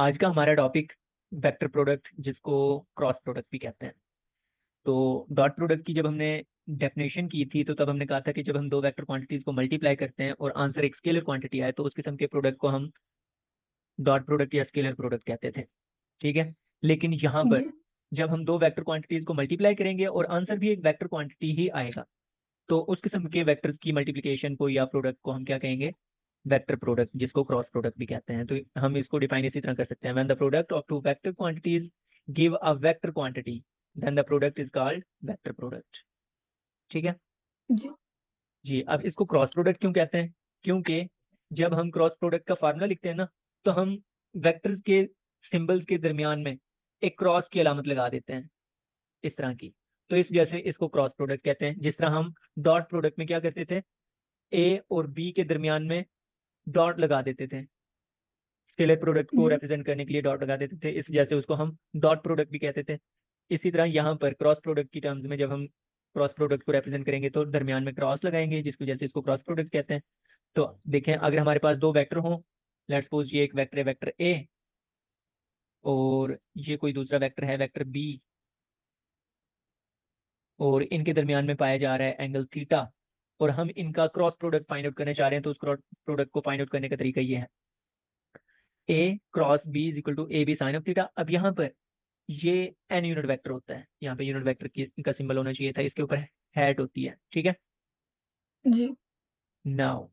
आज का हमारा टॉपिक वेक्टर प्रोडक्ट, जिसको क्रॉस प्रोडक्ट भी कहते हैं। तो डॉट प्रोडक्ट की जब हमने डेफिनेशन की थी तो तब हमने कहा था कि जब हम दो वेक्टर क्वांटिटीज को मल्टीप्लाई करते हैं और आंसर एक स्केलर क्वांटिटी आए तो उस किस्म के प्रोडक्ट को हम डॉट प्रोडक्ट या स्केलर प्रोडक्ट कहते थे। ठीक है। लेकिन यहाँ पर जी जब हम दो वेक्टर क्वांटिटीज को मल्टीप्लाई करेंगे और आंसर भी एक वेक्टर क्वांटिटी ही आएगा, तो उस किस्म के वेक्टर्स की मल्टीप्लिकेशन को या प्रोडक्ट को हम क्या कहेंगे? वेक्टर प्रोडक्ट, जिसको क्रॉस प्रोडक्ट भी कहते हैं। तो हम इसको डिफाइन इसी तरह कर सकते हैं, when the product of two vector quantities give a vector quantity then the product is called vector product. ठीक है जी जी। अब इसको क्रॉस प्रोडक्ट क्यों कहते हैं? क्योंकि जब हम क्रॉस प्रोडक्ट का फार्मूला लिखते हैं ना, तो हम वेक्टर्स के सिंबल्स के दरमियान में एक क्रॉस की अलामत लगा देते हैं, इस तरह की। तो इस वजह से इसको क्रॉस प्रोडक्ट कहते हैं। जिस तरह हम डॉट प्रोडक्ट में क्या करते थे, ए और बी के दरमियान में डॉट लगा देते थे, स्केलर प्रोडक्ट को जी रिप्रेजेंट करने के लिए डॉट लगा देते थे, इस वजह से उसको हम डॉट प्रोडक्ट भी कहते थे। इसी तरह यहाँ पर क्रॉस प्रोडक्ट की टर्म्स में जब हम क्रॉस प्रोडक्ट को रिप्रेजेंट करेंगे तो दरमियान में क्रॉस लगाएंगे, जिसकी वजह से इसको क्रॉस प्रोडक्ट कहते हैं। तो देखें, अगर हमारे पास दो वेक्टर हों, लेट्स सपोज ये एक वेक्टर है वेक्टर ए, और ये कोई दूसरा वेक्टर है वेक्टर बी, और इनके दरमियान में पाया जा रहा है एंगल थीटा, और हम इनका क्रॉस प्रोडक्ट फाइंड आउट करना चाह रहे हैं, तो उस क्रॉस प्रोडक्ट को फाइंड आउट करने का तरीका ये है, A cross B is equal to A B sine of theta. अब यहाँ पर ये एन यूनिट वेक्टर होता है, यहाँ पे यूनिट वेक्टर की का सिंबल होना चाहिए था, इसके ऊपर हैट होती है। ठीक है। जी नाउ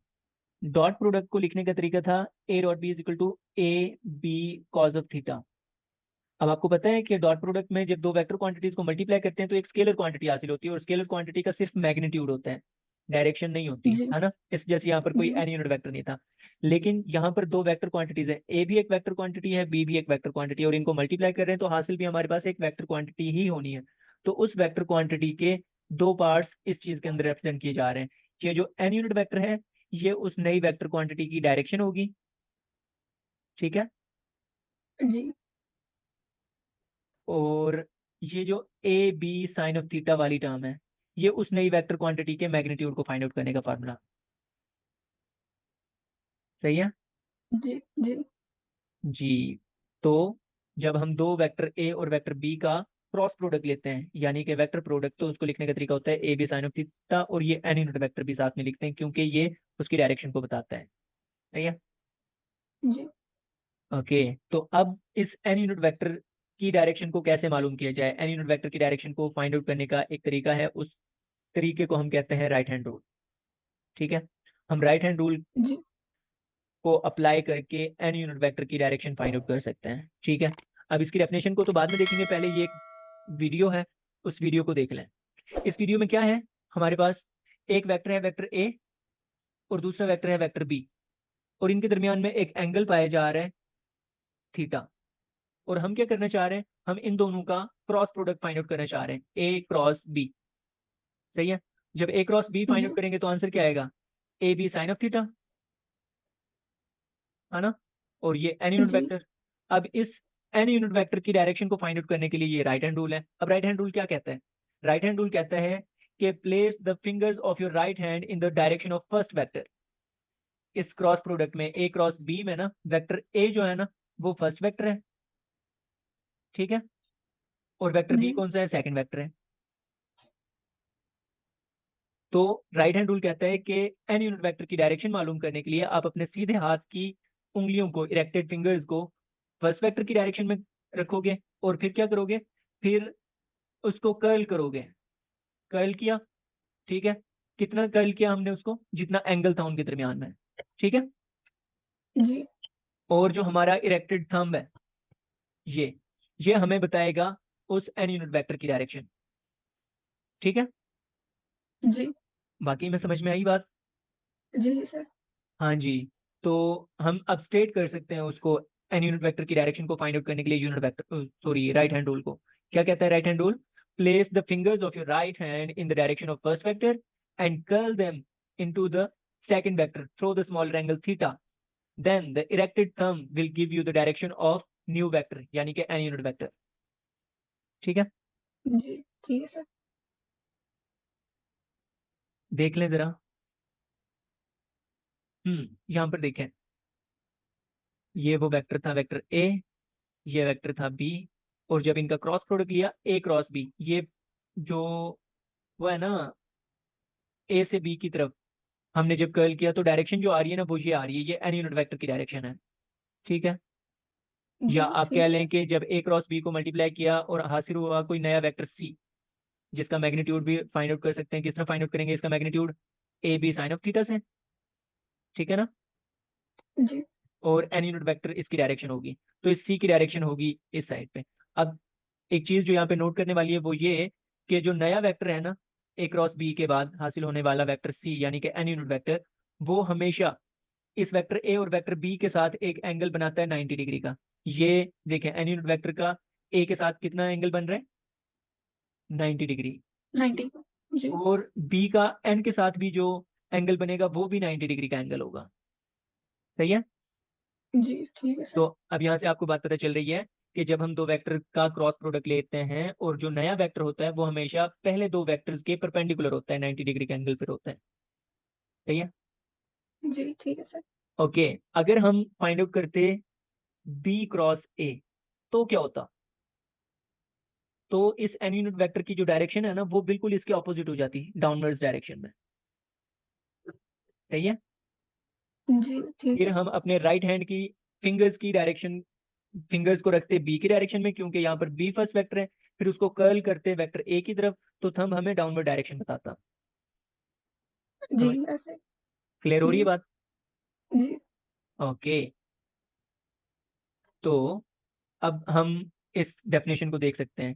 डॉट प्रोडक्ट को लिखने का तरीका था A dot B is equal to A B cos of theta. अब आपको पता है कि डॉट प्रोडक्ट में जब दो वेक्टर क्वांटिटीज को मल्टीप्लाई करते हैं तो एक स्केलर क्वांटिटी हासिल होती है, और स्केलर क्वांटिटी का सिर्फ मैग्नीट्यूड होता है, डायरेक्शन नहीं होती जी है ना। इस वजह से यहाँ पर कोई जी एन यूनिट वेक्टर नहीं था। लेकिन यहाँ पर दो वेक्टर क्वांटिटीज है, ए भी एक वेक्टर क्वांटिटी है, बी भी एक वेक्टर क्वांटिटी है, और इनको मल्टीप्लाई कर रहे हैं तो हासिल भी हमारे पास एक वेक्टर क्वांटिटी ही होनी है। तो उस वेक्टर क्वांटिटी के दो पार्ट्स इस चीज के अंदर रिप्रेजेंट किए जा रहे हैं। ये जो एन यूनिट वेक्टर है, ये उस नई वेक्टर क्वांटिटी की डायरेक्शन होगी। ठीक है। जी और ये जो A B sine of theta वाली टर्म है, ये उस नई वेक्टर क्वांटिटी के मैग्नीट्यूड को फाइंड आउट करने का फार्मूला। सही है जी जी जी। तो जब हम दो वेक्टर ए और वेक्टर बी का क्रॉस प्रोडक्ट लेते हैं, यानी कि वेक्टर प्रोडक्ट, तो उसको लिखने का तरीका होता है A B sine of theta, और ये एन यूनिट वेक्टर भी साथ में लिखते हैं क्योंकि ये उसकी डायरेक्शन को बताता है। सही है। जी ओके। तो अब इस एन यूनिट वेक्टर की डायरेक्शन को कैसे मालूम किया जाए? एन यूनिट वेक्टर की डायरेक्शन को फाइंड आउट करने का एक तरीका है, उस तरीके को हम कहते हैं राइट हैंड रूल। ठीक है। हम राइट हैंड रूल जी को अप्लाई करके एन यूनिट वेक्टर की डायरेक्शन फाइंड आउट कर सकते हैं। ठीक है। अब इसकी डेफिनेशन को तो बाद में देखेंगे, पहले ये एक वीडियो है, उस वीडियो को देख लें। इस वीडियो में क्या है, हमारे पास एक वेक्टर है वेक्टर ए, और दूसरा वेक्टर है वेक्टर बी, और इनके दरमियान में एक एंगल पाया जा रहा है थीटा, और हम क्या करना चाह रहे हैं, हम इन दोनों का क्रॉस प्रोडक्ट फाइंड आउट करना चाह रहे हैं, ए क्रॉस बी। सही है। जब A cross B find out जी करेंगे तो आंसर क्या आएगा? A B sine of theta, है ना। और ये एन यूनिट जी वेक्टर। अब इस एन यूनिट वेक्टर की डायरेक्शन को फाइंड आउट करने के लिए ये राइट हैंड रूल है। अब राइट हैंड रूल क्या कहता है? राइट हैंड रूल कहता है कि place the fingers of your right hand in the direction of first vector. इस क्रॉस प्रोडक्ट में ए क्रॉस बी में ना, वेक्टर ए जो है ना, वो फर्स्ट वेक्टर है। ठीक है। और वेक्टर बी जी कौन सा है? सेकंड वेक्टर है। तो राइट हैंड रूल कहता है कि एन यूनिट वेक्टर की डायरेक्शन मालूम करने के लिए आप अपने सीधे हाथ की उंगलियों को, इरेक्टेड फिंगर्स को, फर्स्ट वेक्टर की डायरेक्शन में रखोगे, और फिर क्या करोगे? फिर उसको कर्ल करोगे। कर्ल किया। ठीक है। कितना कर्ल किया हमने उसको? जितना एंगल था उनके दरमियान में। ठीक है। जी और जो हमारा इरेक्टेड थंब है, ये ये हमें बताएगा उस एन यूनिट वेक्टर की डायरेक्शन। ठीक है। जी बाकी में समझ में आई बात? जी जी सर। हाँ जी। तो हम अब स्टेट कर सकते हैं उसको, एन यूनिट वेक्टर की डायरेक्शन को फाइंड आउट करने के लिए unit vector, sorry, right hand rule को। क्या कहता है right hand rule? Place the fingers of your right hand in the direction of first vector and curl them into the second vector through the smaller angle theta, then the erected thumb will give you the direction of new vector, यानी कि N unit vector. ठीक है। जी ठीक है sir. देख लें जरा। यहाँ पर देखें, ये वो वेक्टर था वेक्टर ए, ये वेक्टर था बी, और जब इनका क्रॉस प्रोडक्ट लिया ए क्रॉस बी, ये जो वो है ना ए से बी की तरफ हमने जब कर्ल किया तो डायरेक्शन जो आ रही है ना वो ये आ रही है, ये एन यूनिट वेक्टर की डायरेक्शन है। ठीक है, या जी, आप कह ठीक है लें सर। कि जब ए क्रॉस बी को मल्टीप्लाई किया और हासिल हुआ कोई नया वेक्टर सी, जिसका मैग्नीट्यूड भी फाइंड आउट कर सकते हैं। किस तरह फाइंड आउट करेंगे इसका magnitude? A B sine of theta से। ठीक है ना, जी, और एन यूनिट वेक्टर इसकी डायरेक्शन होगी, तो इस सी की डायरेक्शन होगी इस साइड पे। अब एक चीज जो यहाँ पे नोट करने वाली है वो ये कि जो नया वेक्टर है ना ए क्रॉस बी के बाद हासिल होने वाला वेक्टर सी यानी कि एन यूनिट वेक्टर, वो हमेशा इस वेक्टर ए और वेक्टर बी के साथ एक एंगल बनाता है 90 डिग्री का। ये देखें, एन यूनिट वेक्टर का ए के साथ कितना एंगल बन रहा है? 90 डिग्री। 90। जी, और बी का एन के साथ भी जो एंगल बनेगा वो भी 90 डिग्री का एंगल होगा। सही है। जी, ठीक है तो सर। अब यहाँ से आपको बात पता चल रही है कि जब हम दो वेक्टर का क्रॉस प्रोडक्ट लेते हैं और जो नया वेक्टर होता है वो हमेशा पहले दो वेक्टर्स के परपेंडिकुलर होता है, 90 डिग्री के एंगल पर होता है। सही है। जी, ठीक है सर। ओके, अगर हम फाइंड आउट करते बी क्रॉस ए तो क्या होता? तो इस एन यूनिट वेक्टर की जो डायरेक्शन है ना वो बिल्कुल इसके ऑपोजिट हो जाती, डाउनवर्ड्स डायरेक्शन में। सही है। जी, ठीक फिर है। हम अपने राइट हैंड की फिंगर्स की डायरेक्शन, फिंगर्स को रखते बी की डायरेक्शन में क्योंकि यहाँ पर बी फर्स्ट वेक्टर है, फिर उसको कर्ल करते वेक्टर ए की तरफ, तो थंब हमें डाउनवर्ड डायरेक्शन बताता। जी, समझ, ऐसे। क्लियर हो रही है जी, बात? जी, ओके, तो अब हम इस डेफिनेशन को देख सकते हैं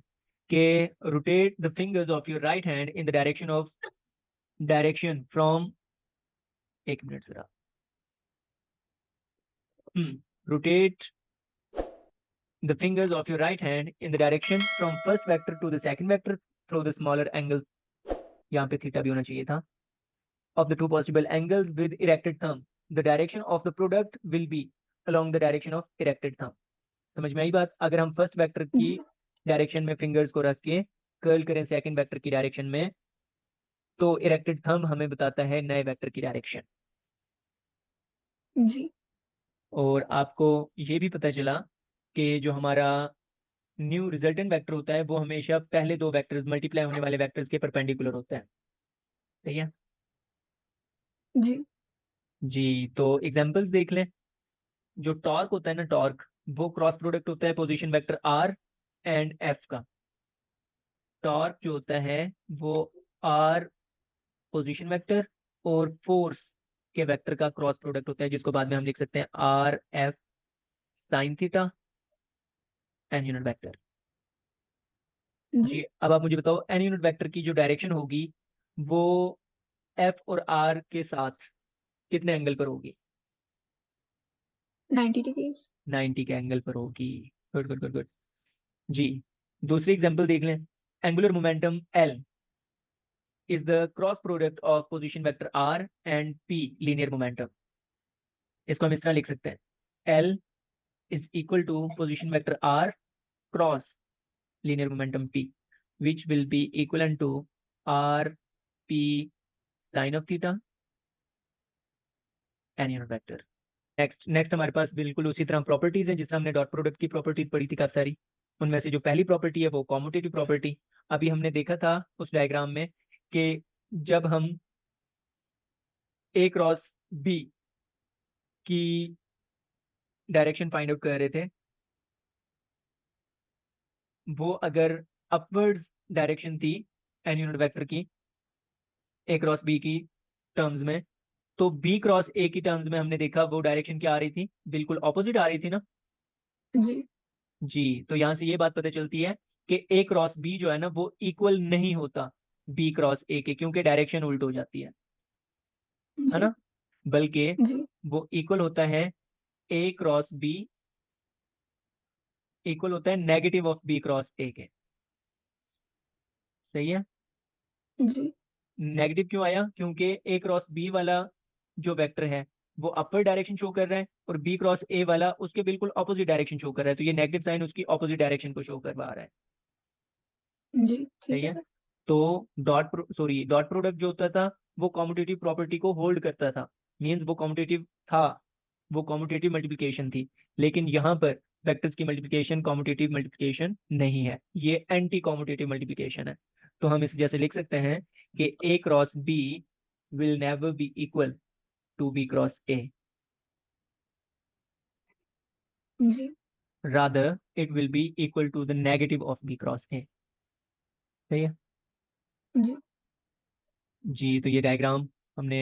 कि rotate the fingers of your right hand in the direction from, एक मिनट जरा, rotate the fingers of your right hand in the direction from first vector to the second vector through the smaller angle, यहाँ पे theta भी होना चाहिए था, of the two possible angles with erected thumb. The direction of the product will be along the direction of erected thumb. समझ में आई बात? अगर हम फर्स्ट वेक्टर की जी, डायरेक्शन में फिंगर्स को रख के कर्ल करें सेकंड वेक्टर की डायरेक्शन में, तो इरेक्टेड थंब हमें बताता है नए वेक्टर की डायरेक्शन। जी, और आपको ये भी पता चला कि जो हमारा न्यू रिजल्टेंट वेक्टर होता है वो हमेशा पहले दो वेक्टर्स मल्टीप्लाई होने वाले वेक्टर्स के परपेंडिकुलर होता है। सही है। जी, जी, तो एग्जांपल्स देख लें। जो टॉर्क होता है ना, टॉर्क वो क्रॉस प्रोडक्ट होता है position vector R and F का। टॉर्क जो होता है वो आर पोजीशन वेक्टर और फोर्स के वेक्टर का क्रॉस प्रोडक्ट होता है, जिसको बाद में हम लिख सकते हैं R F sine theta N unit vector. जी, जी, अब आप मुझे बताओ एन यूनिट वेक्टर की जो डायरेक्शन होगी वो एफ और आर के साथ कितने एंगल पर होगी? 90 डिग्रीज़। 90 के एंगल पर होगी। Good good good good. जी, दूसरी एग्जांपल देख लें। Angular momentum L is the cross product of position vector r and p linear momentum. इसको हम इस तरह लिख सकते हैं, L is equal to position vector r cross linear momentum p, which will be equivalent to r p sin of theta n unit vector. Next हमारे पास बिल्कुल उसी तरह प्रॉपर्टीज हैं जिस तरह हमने डॉट प्रोडक्ट की प्रॉपर्टीज पढ़ी थी काफी सारी। उनमें से जो पहली प्रॉपर्टी है वो कॉम्यूटेटिव प्रॉपर्टी। अभी हमने देखा था उस डायग्राम में कि जब हम ए क्रॉस बी की डायरेक्शन फाइंड आउट कर रहे थे, वो अगर अपवर्ड्स डायरेक्शन थी एन यूनिट वेक्टर की ए क्रॉस बी की टर्म्स में, तो बी क्रॉस ए की टर्म्स में हमने देखा वो डायरेक्शन क्या आ रही थी, बिल्कुल ऑपोजिट आ रही थी ना। जी, जी, तो यहाँ से ये बात पता चलती है कि ए क्रॉस बी जो है ना वो इक्वल नहीं होता बी क्रॉस ए के, क्योंकि डायरेक्शन उल्ट हो जाती है जी, ना, बल्कि जी, वो इक्वल होता है ए क्रॉस बी, इक्वल होता है negative of B cross A के। सही है। जी, नेगेटिव क्यों आया? क्योंकि ए क्रॉस बी वाला जो वेक्टर है वो अपर डायरेक्शन शो कर रहा है और बी क्रॉस ए वाला उसके बिल्कुल ऑपोजिट डायरेक्शन शो कर रहा है, तो ये नेगेटिव साइन उसकी ऑपोजिट डायरेक्शन को शो करवा रहा है। जी, सही ठीक है है। सर। तो डॉट प्रोडक्ट जो होता था वो कॉम्यूटेटिव प्रॉपर्टी को होल्ड करता था, मींस वो कॉम्यूटेटिव था, वो कॉम्यूटेटिव मल्टीप्लिकेशन थी। लेकिन यहाँ पर वेक्टर्स की मल्टीप्लिकेशन कॉम्यूटेटिव मल्टीप्लिकेशन नहीं है, ये एंटी कॉम्यूटेटिव मल्टीप्लिकेशन है। तो हम इस जैसे लिख सकते हैं कि A cross B will never be equal to B cross A, जी, rather it will be equal to the negative of B cross A। सही है जी, जी। तो ये डायग्राम हमने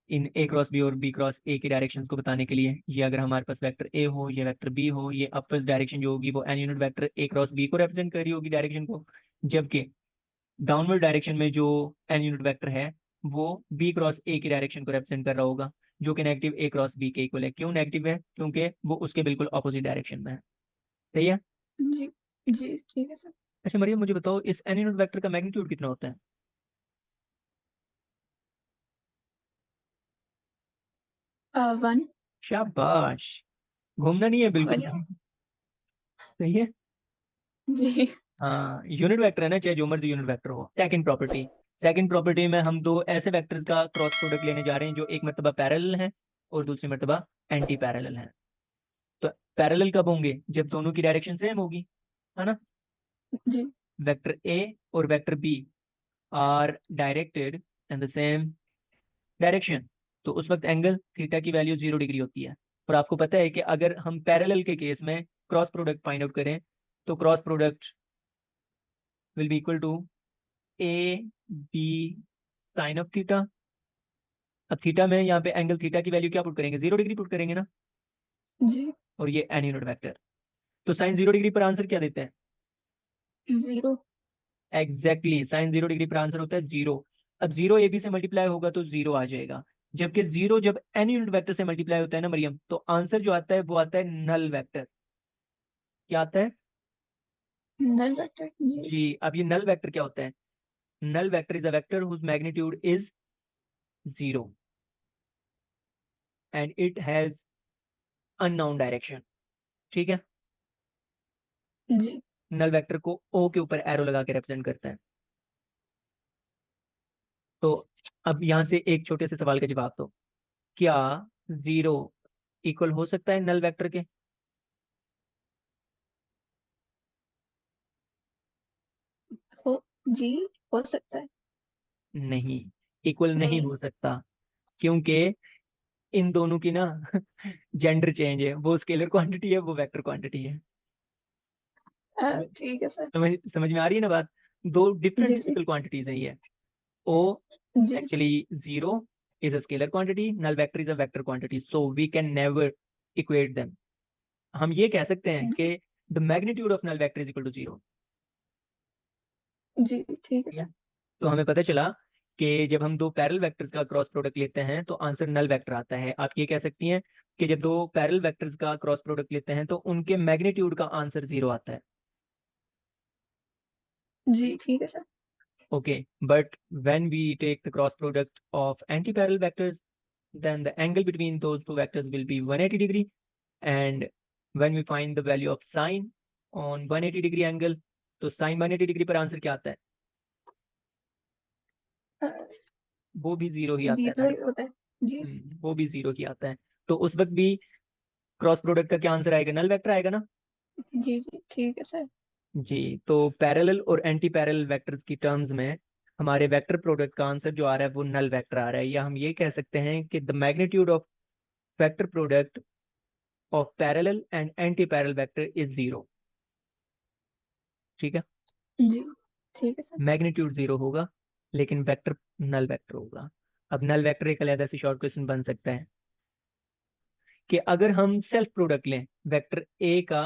इन A क्रॉस B और B क्रॉस A की डायरेक्शंस को बताने के लिए, ये अगर हमारे पास वेक्टर A हो, ये वेक्टर B हो, ये अपर डायरेक्शन जो होगी वो n unit vector A cross B को रिप्रेजेंट कर रही होगी डायरेक्शन को, जबकि डाउनवर्ड डायरेक्शन में जो n यूनिट वेक्टर है वो B क्रॉस A की डायरेक्शन को रिप्रेजेंट कर रहा होगा, जो कि नेगेटिव A क्रॉस B के इक्वल है। क्यों नेगेटिव है? क्योंकि वो उसके बिल्कुल ऑपोजिट डायरेक्शन में है। सही है। जी, जी, ठीक है सर। अच्छा मरियम, मुझे बताओ इस n यूनिट वेक्टर का मैग्नीट्यूड कितना होता है? 1। शाबाश, घूमना नहीं है बिल्कुल बढ़िया। भी। सही है। जी, हाँ, यूनिट वेक्टर है ना, चाहे जो मर्जी यूनिट वेक्टर हो। सेकंड प्रॉपर्टी में हम दो ऐसे वेक्टर्स का क्रॉस प्रोडक्ट लेने जा रहे हैं जो एक मर्तबा पैरेलल है और दूसरी मर्तबा एंटी पैरेलल है। तो पैरेलल कब होंगे? जब दोनों की डायरेक्शन सेम होगी, है ना। जी, वेक्टर ए और vector B are directed in the same direction, तो उस वक्त एंगल थीटा की वैल्यू 0 डिग्री होती है। और आपको पता है कि अगर हम पैरेलल के केस में क्रॉस प्रोडक्ट फाइंड आउट करें तो cross product will be equal to A B sine of theta. अब थीटा में यहाँ पे एंगल थीटा की वैल्यू क्या पुट करेंगे? 0 डिग्री पुट करेंगे ना। जी, और ये एन यूनिट वेक्टर, तो साइन 0 डिग्री पर आंसर क्या देते हैं? 0। एग्जैक्टली, साइन 0 डिग्री पर आंसर होता है 0। अब 0 ए बी से मल्टीप्लाई होगा तो 0 आ जाएगा, जबकि 0 जब एन यूनिट वेक्टर से मल्टीप्लाई होता है ना मरियम, तो आंसर जो आता है वो आता है नल वेक्टर। क्या आता है? Null vector. जी, जी। अब ये नल वेक्टर क्या होता है? Null vector is a vector whose magnitude is 0 and it has unknown direction. ठीक है। जी, नल वेक्टर को ओ के ऊपर एरो लगा के रिप्रेजेंट करता है। तो अब यहां से एक छोटे से सवाल का जवाब दो, क्या 0 इक्वल हो सकता है नल वेक्टर के? हो जी, हो सकता है। नहीं, इक्वल नहीं नहीं। हो सकता, क्योंकि इन दोनों की ना जेंडर चेंज है, वो स्केलर क्वांटिटी है, वो वेक्टर क्वांटिटी है। समझ ठीक है सर। समझ में आ रही है ना बात? दो डिफरेंट जी, जी, फिजिकल क्वांटिटीज है ये। ओ जी, actually 0 is a scalar quantity, null vector is a vector quantity, so we can never equate them। हम ये कह सकते हैं जी, कि the magnitude of null vector is equal to 0। जी, ठीक है ठीक है। सर। तो हमें पता चला कि जब हम दो पैरेलल वेक्टर्स का क्रॉस प्रोडक्ट लेते हैं तो आंसर नल वेक्टर आता है। आप ये कह सकती हैं कि जब दो पैरेलल वेक्टर्स का क्रॉस प्रोडक्ट लेते हैं तो उनके मैग्नीट्यूड का आंसर 0 आता है। जी, ठीक है sir. Okay, but when we take the cross product of anti parallel vectors, then the angle between those two vectors will be 180 degree, and when we find the value of sine on 180 degree angle, तो sin 180 degree पर answer क्या आता है? वो भी 0 ही आता है ना। 0 ही होता है। जी, वो भी 0 ही आता है। तो उस वक्त भी क्रॉस प्रोडक्ट का क्या आंसर आएगा? नल वेक्टर आएगा ना। जी, जी, ठीक है सर। जी। तो पैरेलल और एंटी पैरेलल वेक्टर्स की टर्म्स में हमारे वेक्टर प्रोडक्ट का आंसर जो आ रहा है वो नल वेक्टर आ रहा है, या हम ये कह सकते हैं कि the magnitude of vector product of parallel and anti parallel vector is 0। ठीक है। जी, ठीक है सर। मैग्नीट्यूड 0 होगा लेकिन वेक्टर नल वेक्टर होगा। अब नल वेक्टर एक अलग से शॉर्ट क्वेश्चन बन सकता है कि अगर हम सेल्फ प्रोडक्ट लें वेक्टर ए का,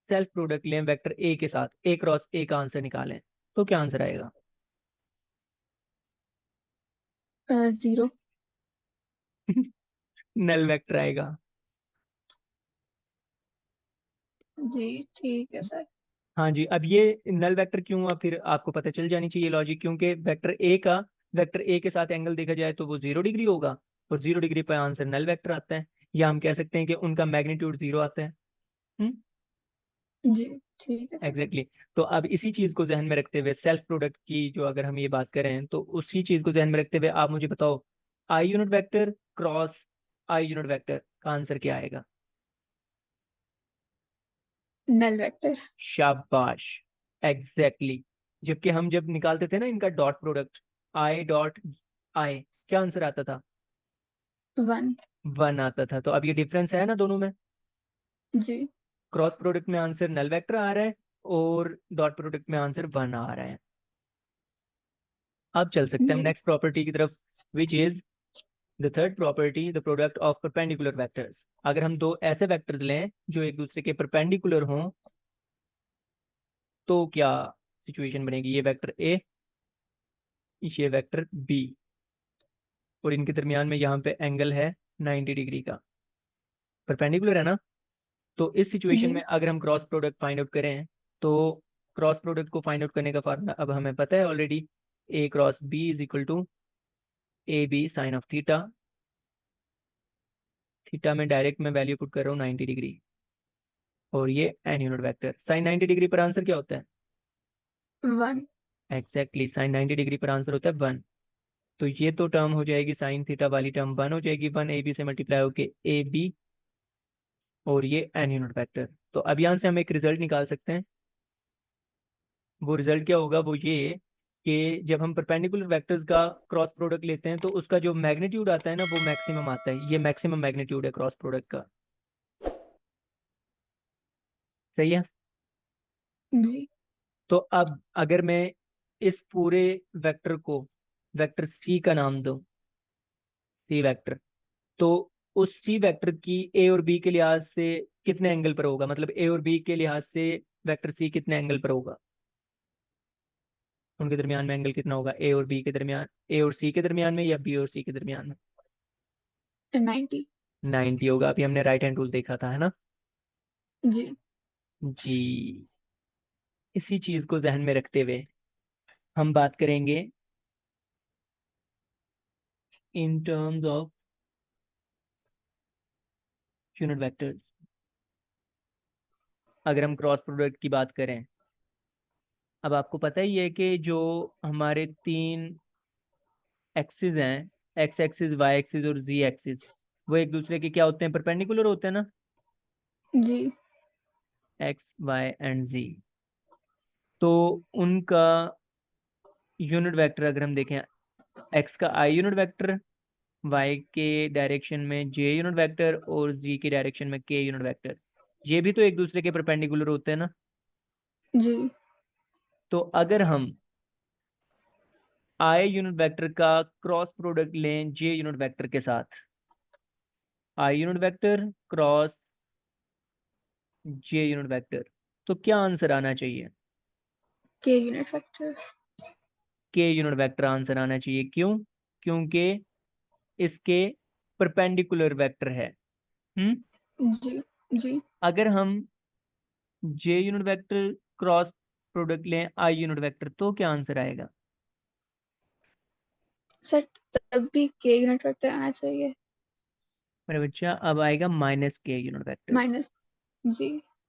सेल्फ प्रोडक्ट लें वेक्टर ए के साथ, ए क्रॉस ए का आंसर निकालें, तो क्या आंसर आएगा? 0। नल वेक्टर आएगा। जी, ठीक है सर। हाँ जी। अब ये नल वेक्टर क्यों हुआ, फिर आपको पता चल जानी चाहिए लॉजिक, क्योंकि वेक्टर ए के साथ एंगल देखा जाए तो वो 0 डिग्री होगा, और 0 डिग्री पर आंसर नल वेक्टर आता है, या हम कह सकते हैं कि उनका मैग्नीट्यूड 0 आता है। हम्म। जी, ठीक है सर। एग्जैक्टली तो अब इसी चीज को ध्यान में रखते हुए सेल्फ प्रोडक्ट की जो अगर हम ये बात करें तो उसी चीज को ध्यान में रखते हुए आप मुझे बताओ, I unit vector cross I unit vector का आंसर क्या आएगा? Null vector. शाबाश, एग्जैक्टली। जबकि हम जब निकालते थे ना इनका dot product, I dot I, क्या आंसर आता था? 1। 1 आता था। तो अब ये डिफरेंस है ना दोनों में। जी क्रॉस प्रोडक्ट में आंसर नल वेक्टर आ रहा है और डॉट प्रोडक्ट में आंसर 1 आ रहा है। अब चल सकते हैं जी नेक्स्ट प्रॉपर्टी की तरफ, which is the third property, the product of perpendicular vectors. अगर हम दो ऐसे वेक्टर्स लें जो एक दूसरे के परपेंडिकुलर हों, तो क्या सिचुएशन बनेगी? ये वेक्टर ए, ये वेक्टर बी, और इनके दरमियान में यहाँ पे एंगल है 90 डिग्री का, परपेंडिकुलर है ना। तो इस सिचुएशन जी में अगर हम क्रॉस प्रोडक्ट फाइंड आउट करें, तो क्रॉस प्रोडक्ट को फाइंड आउट करने का फार्मूला अब हमें पता है already. A cross B is equal to A B sine of theta. Theta में डायरेक्ट मैं वैल्यू पुट कर रहा हूँ 90 डिग्री, और ये N unit vector. Sine 90 degree पर आंसर क्या होता है? 1। एग्जैक्टली, साइन 90 डिग्री पर आंसर होता है 1। तो ये तो टर्म हो जाएगी, साइन थीटा वाली टर्म 1 हो जाएगी, 1 ए बी से मल्टीप्लाई होके ए बी, और ये एन यूनिट वेक्टर। तो अब यहाँ से हम एक रिजल्ट निकाल सकते हैं। वो रिजल्ट क्या होगा? वो ये कि जब हम परपेंडिकुलर वेक्टर्स का क्रॉस प्रोडक्ट लेते हैं तो उसका जो मैग्नीट्यूड आता है ना, वो मैक्सिमम आता है। ये मैक्सिमम मैग्नीट्यूड है क्रॉस प्रोडक्ट का। सही है। जी तो अब अगर मैं इस पूरे वेक्टर को वेक्टर सी का नाम दूं, सी वेक्टर, तो उस सी वेक्टर की ए और बी के लिहाज से कितने एंगल पर होगा? मतलब ए और बी के लिहाज से वेक्टर सी कितने एंगल पर होगा? उनके दरमियान में एंगल कितना होगा? ए और बी के दरमियान, ए और सी के दरमियान में, या बी और सी के दरमियान में? 90। 90 होगा। अभी हमने राइट हैंड रूल देखा था, है ना। जी जी, इसी चीज को जहन में रखते हुए हम बात करेंगे इन टर्म्स ऑफ यूनिट वेक्टर्स। अगर हम क्रॉस प्रोडक्ट की बात करें, अब आपको पता ही है कि जो हमारे 3 एक्सिस हैं, एक्स एक्सिस, वाई एक्सिस और जी एक्सिस, वो एक दूसरे के क्या होते हैं? परपेंडिकुलर होते हैं ना। जी एक्स वाई एंड जी। तो उनका यूनिट वेक्टर अगर हम देखें, एक्स का आई यूनिट वेक्टर, वाई के डायरेक्शन में जे यूनिट वेक्टर, और जी के डायरेक्शन में के यूनिट वेक्टर, ये भी तो एक दूसरे के परपेंडिकुलर होते हैं ना। जी तो अगर हम आई यूनिट वेक्टर का क्रॉस प्रोडक्ट लें जे यूनिट वेक्टर के साथ, आई यूनिट वेक्टर क्रॉस जे यूनिट वेक्टर, तो क्या आंसर आना चाहिए? के यूनिट वेक्टर। के यूनिट वेक्टर आंसर आना चाहिए। क्यों? क्योंकि इसके परपेंडिकुलर वेक्टर है। हम्म। जी जी अगर हम जे यूनिट वेक्टर क्रॉस प्रोडक्ट लें आई यूनिट वेक्टर, तो क्या आंसर आएगा? सर, तब भी के यूनिट वेक्टर आना चाहिए। मेरे बच्चा, अब आएगा माइनस के यूनिट वेक्टर। माइनस। जी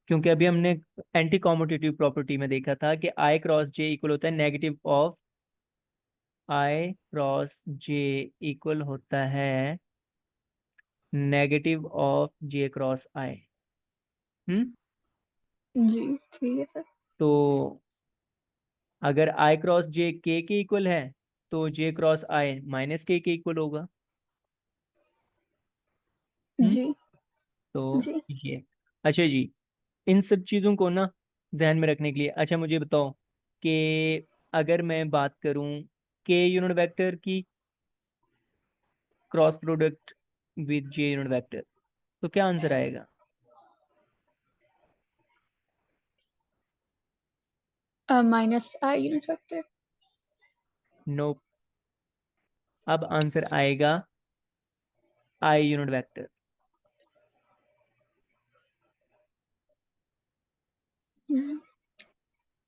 क्योंकि अभी हमने एंटी कॉम्यूटेटिव प्रॉपर्टी में देखा था कि आई क्रॉस जे इक्वल होता है negative of I cross J, equal होता है नेगेटिव ऑफ जे क्रॉस आई। हम्म। जी ठीक है सर। तो अगर आई क्रॉस जे के इक्वल है, तो जे क्रॉस आई माइनस के इक्वल होगा। हम्म। जी तो जी ये, अच्छा जी, इन सब चीज़ों को ना जहन में रखने के लिए, अच्छा मुझे बताओ कि अगर मैं बात करूं के यूनिट वेक्टर की cross product with J unit vector, तो क्या आंसर आएगा? Minus I unit vector. No, अब आंसर आएगा आई यूनिट वेक्टर।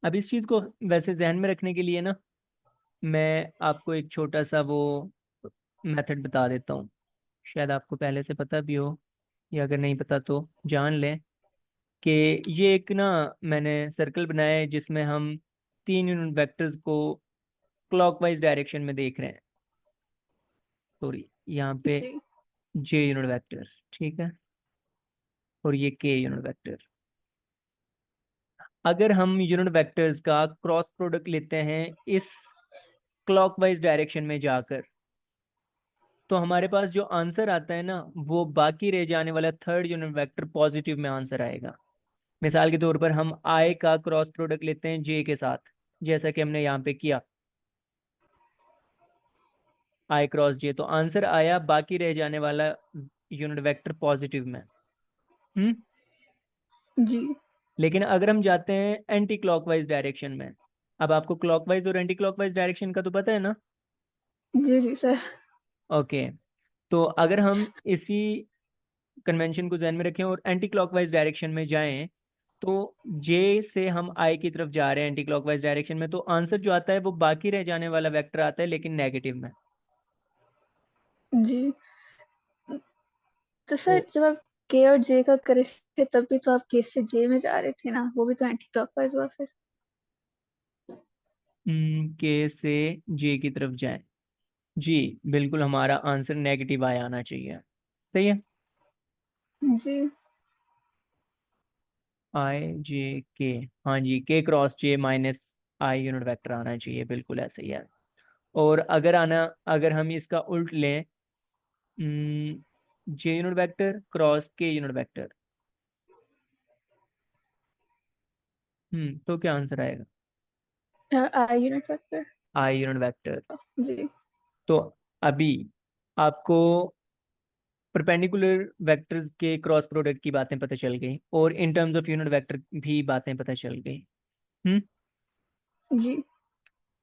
अब इस चीज़ को वैसे जहन में रखने के लिए ना, मैं आपको एक छोटा सा वो मेथड बता देता हूँ। शायद आपको पहले से पता भी हो, या अगर नहीं पता तो जान लें कि ये एक ना, मैंने सर्कल बनाया है जिसमें हम 3 यूनिट वेक्टर्स को क्लॉकवाइज डायरेक्शन में देख रहे हैं। सॉरी, यहाँ पे जी जे यूनिट वेक्टर, ठीक है, और ये के यूनिट वेक्टर। अगर हम यूनिट वेक्टर्स का क्रॉस प्रोडक्ट लेते हैं इस क्लॉकवाइज डायरेक्शन में जाकर, तो हमारे पास जो आंसर आता है ना, वो बाकी रह जाने वाला थर्ड यूनिट वेक्टर पॉजिटिव में आंसर आएगा। मिसाल के तौर पर हम आई का क्रॉस प्रोडक्ट लेते हैं जे के साथ, जैसा कि हमने यहाँ पे किया, आई क्रॉस जे, तो आंसर आया बाकी रह जाने वाला यूनिट वेक्टर पॉजिटिव में। हम्म। जी लेकिन अगर हम जाते हैं एंटी क्लॉकवाइज डायरेक्शन में, अब आपको क्लॉकवाइज और एंटी क्लॉकवाइज डायरेक्शन का तो पता है ना? जी जी सर। ओके। तो अगर हम इसी कन्वेंशन को ध्यान में रखें और एंटी क्लॉकवाइज डायरेक्शन में जाएं, तो जे से हम आई की तरफ जा रहे हैं एंटी क्लॉकवाइज डायरेक्शन में, तो आंसर जो आता है वो बाकी रह जाने वाला वेक्टर आता है लेकिन नेगेटिव में। जी तो तो सर जब आप के और जे का कर रहे थे तब भी तो आप के से जे में जा रहे थे ना, वो भी तो एंटी क्लॉकवाइज हुआ फिर। के से जे की तरफ जाएं। जी, बिल्कुल हमारा आंसर नेगेटिव आया आना चाहिए। सही है। जी आई जे के, हाँ जी, के cross J minus I unit vector आना चाहिए, बिल्कुल ऐसे ही है। और अगर हम इसका उल्ट लें, J unit vector cross K unit vector, तो क्या आंसर आएगा? I unit vector. I unit vector. जी तो अभी आपको परपेंडिकुलर वेक्टर्स के क्रॉस प्रोडक्ट की बातें पता चल गई और in terms of unit vector भी बातें पता चल गई। हम्म। जी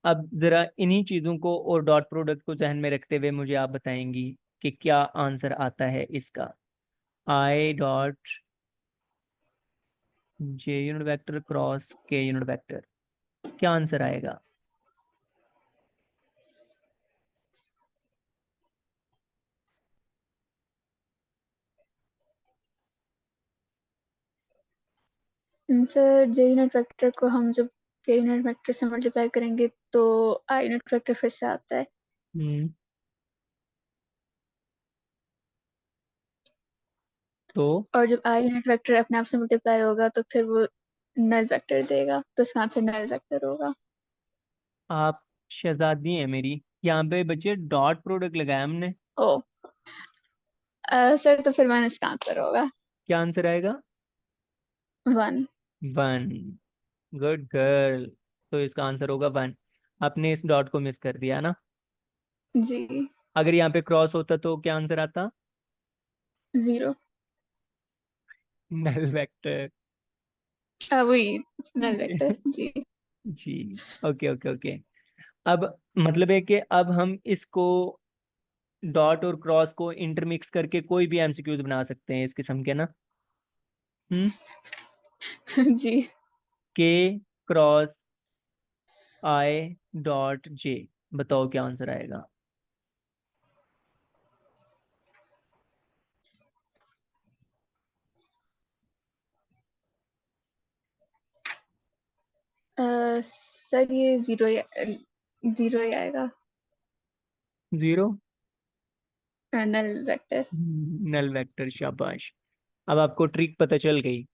अब जरा इन्हीं चीजों को और डॉट प्रोडक्ट को ध्यान में रखते हुए मुझे आप बताएंगी कि क्या आंसर आता है इसका। I dot J unit vector cross K unit vector, क्या आंसर आएगा? सर जे यूनिट वेक्टर को हम जब के यूनिट वेक्टर से मल्टीप्लाई करेंगे तो आई यूनिट वेक्टर फिर से आता है, हम्म। तो और जब आई यूनिट वेक्टर अपने आप से मल्टीप्लाई होगा तो फिर वो नल वेक्टर देगा, तो इसका आंसर नल वेक्टर होगा। आप शहजादी हैं मेरी, यहाँ पे बच्चे डॉट प्रोडक्ट लगाया हमने। ओ सर तो फिर वन इसका आंसर होगा। क्या आंसर आएगा? वन। वन। Good girl. तो इसका आंसर होगा वन। आपने इस डॉट को मिस कर दिया ना। जी अगर यहाँ पे क्रॉस होता तो क्या आंसर आता? जीरो। Null vector. वही नल वेक्टर। जी जी। Okay okay okay. अब मतलब है कि अब हम इसको डॉट और क्रॉस को इंटरमिक्स करके कोई भी एमसीक्यूज बना सकते हैं इस किस्म के ना। हम्म। जी के क्रॉस आई डॉट जे, बताओ क्या आंसर आएगा? सर ये जीरो ही आएगा। Zero. Null vector. Null vector, शाबाश। अब आपको ट्रिक पता चल गई।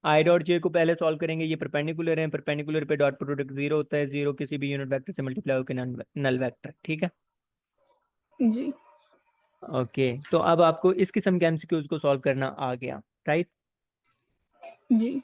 आई डॉट जे को पहले सॉल्व करेंगे, ये परपेंडिकुलर है, परपेंडिकुलर पे डॉट प्रोडक्ट जीरो होता है, जीरो किसी भी यूनिट वेक्टर से मल्टीप्लाई होकर नल वेक्टर, ठीक है। जी ओके, तो अब आपको इस किस्म के एमसीक्यूज को सॉल्व करना आ गया, राइट? जी